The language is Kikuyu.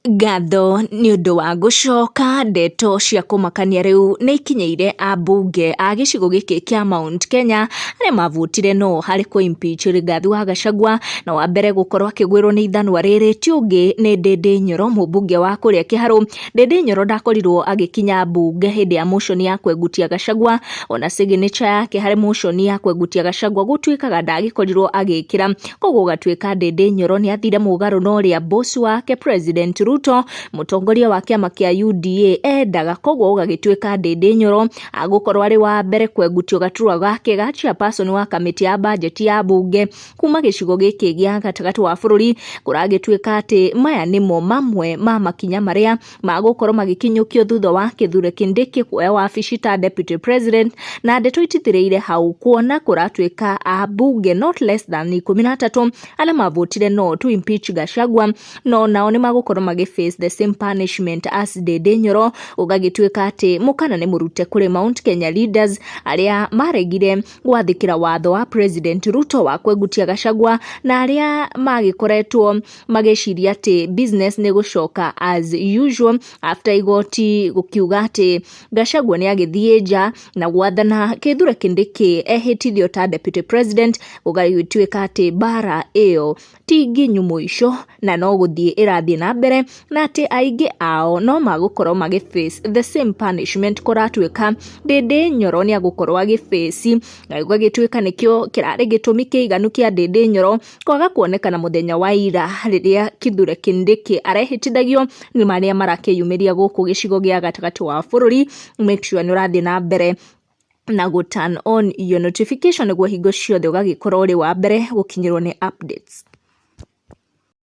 Ngatho nĩ ũndũ wa gũcoka ndeto cia kũmakania rĩu nĩ ikinyĩire ambunge a gĩcigo gĩkĩ kĩa Mount Kenya arĩa mavotire no harĩ kũ-impeach Rigathi wa Gachagua, na wa mbere gũkorwo akĩgwĩrwo nĩ ithanwa rĩrĩ ti ũngĩ nĩ Ndindi Nyoro, mũmbunge wa kũrĩa Kĩharũ. Ndindi Nyoro ndakorirwo agĩkinya mbunge hĩndĩ ya motion ya kwegutia Gachagua, ona signature yake harĩ motion ya kwegutia Gachagua gũtuĩkaga ndagĩkorirwo agĩkĩra, koguo gatuĩka Ndindi Nyoro nĩ athire mũgarũ na ũrĩa boss wake President Ruto, mũtongoria wa kĩama kĩa UDA endaga, koguo gũgagĩtuĩka Ndindi Nyoro agũkorwo arĩ wa mbere kwegutio gaturwa gake ga chairperson wa kamĩtĩ ya budget ya bunge kuma gĩcigo gĩkĩ gĩa gatagatĩ wa bũrũri. Kũragĩtuĩka atĩ maya nĩmo mamwe ma makinya marĩa magũkorwo magĩkinyũkio thutha wa Kithure Kindiki kuoya wabici ta deputy president, na ndeto itithirĩire hau kuona kũratuĩka ambunge not less than 13 arĩa mavotire no to impeach Gachagua, no nao nĩ magũkorwo face the same punishment as Ndindi Nyoro. Ũgagĩtuĩka atĩ mũkana nĩ mũrute kũrĩ Mount Kenya leaders arĩa maregire gwathĩkĩra watho wa President Ruto wa kwegutia Gachagua, na arĩa magĩkoretwo magĩciria atĩ business nĩ gũcoka as usual after igoti gũkiuga atĩ Gachagua nĩ agĩthiĩ nja na gwathana Kithure Kindiki ehĩtithio ta deputy president. Ũgagĩtuĩka atĩ bara ĩyo ti nginyu mũico na no gũthiĩ ĩrathiĩ na mbere, na atĩ aingĩ ao no magũkorwo face the same punishment kũratuĩka Ndindi Nyoro nĩ agũkorwo agĩface. Na gũgagĩtuĩka nĩkĩo kĩrarĩ gĩtũmi kĩiganu kĩa Ndindi Nyoro kwaga kuonekana mũthenya wa ira rĩrĩa Kithure Kindiki arehĩtithagio nĩ marĩa marakĩyumĩria gũkũ gĩcigo gĩa gatagatĩ wa bũrũri. Make sure nĩ ũrathiĩ na mbere na turn on your notification nĩguo hingo ciothe ũgagĩkorwo ũrĩ wa mbere gũkinyĩrwo nĩ updates.